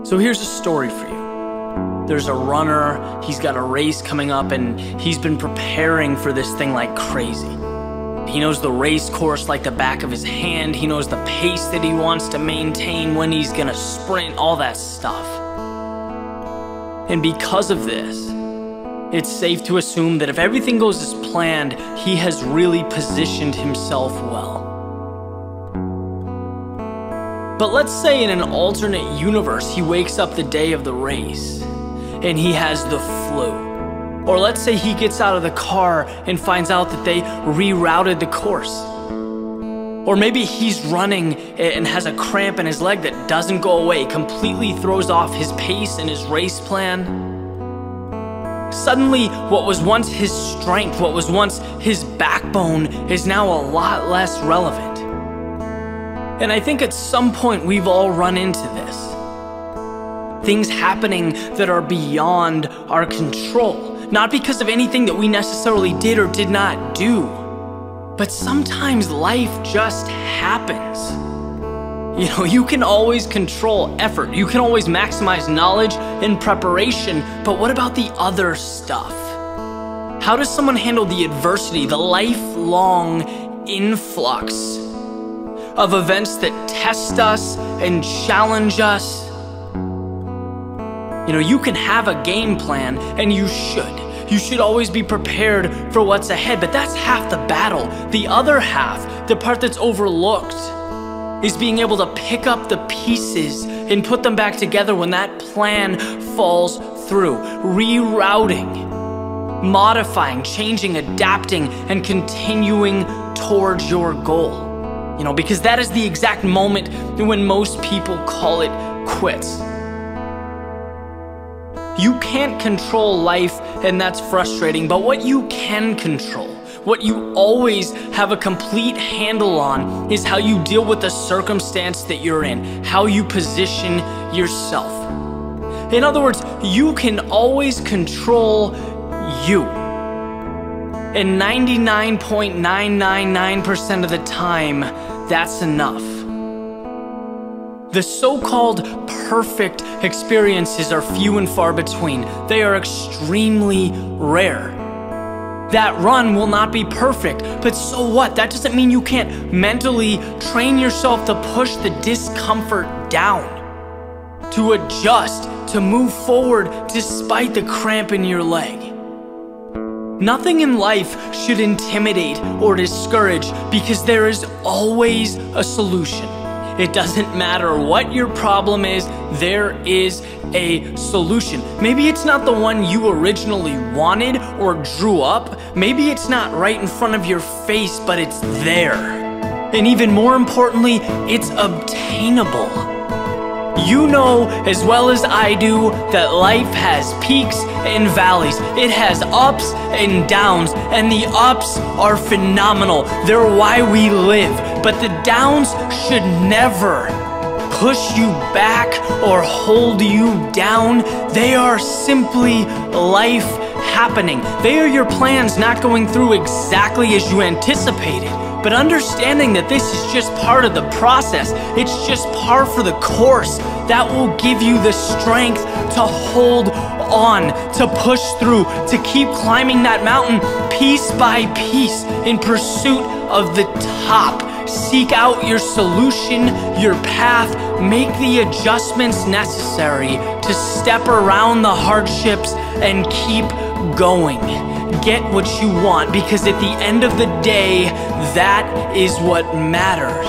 So here's a story for you. There's a runner, he's got a race coming up, and he's been preparing for this thing like crazy. He knows the race course like the back of his hand. He knows the pace that he wants to maintain, when he's gonna sprint, all that stuff. And because of this, it's safe to assume that if everything goes as planned, he has really positioned himself well. But let's say in an alternate universe, he wakes up the day of the race and he has the flu. Or let's say he gets out of the car and finds out that they rerouted the course. Or maybe he's running and has a cramp in his leg that doesn't go away, completely throws off his pace and his race plan. Suddenly, what was once his strength, what was once his backbone, is now a lot less relevant. And I think at some point we've all run into this. Things happening that are beyond our control. Not because of anything that we necessarily did or did not do, but sometimes life just happens. You know, you can always control effort. You can always maximize knowledge and preparation, but what about the other stuff? How does someone handle the adversity, the lifelong influx of events that test us and challenge us? You know, you can have a game plan, and you should. You should always be prepared for what's ahead, but that's half the battle. The other half, the part that's overlooked, is being able to pick up the pieces and put them back together when that plan falls through. Rerouting, modifying, changing, adapting, and continuing towards your goal. You know, because that is the exact moment when most people call it quits. You can't control life, and that's frustrating, but what you can control, what you always have a complete handle on, is how you deal with the circumstance that you're in, how you position yourself. In other words, you can always control you. And 99.999% of the time, that's enough. The so-called perfect experiences are few and far between. They are extremely rare. That run will not be perfect, but so what? That doesn't mean you can't mentally train yourself to push the discomfort down, to adjust, to move forward despite the cramp in your leg. Nothing in life should intimidate or discourage, because there is always a solution. It doesn't matter what your problem is, there is a solution. Maybe it's not the one you originally wanted or drew up. Maybe it's not right in front of your face, but it's there. And even more importantly, it's obtainable. You know as well as I do that life has peaks and valleys. It has ups and downs, and the ups are phenomenal. They're why we live. But the downs should never push you back or hold you down. They are simply life happening. They are your plans not going through exactly as you anticipated, but understanding that this is just part of the process. It's just par for the course. That will give you the strength to hold on, to push through, to keep climbing that mountain piece by piece in pursuit of the top. Seek out your solution, your path, make the adjustments necessary to step around the hardships and keep going. Get what you want, because at the end of the day, that is what matters.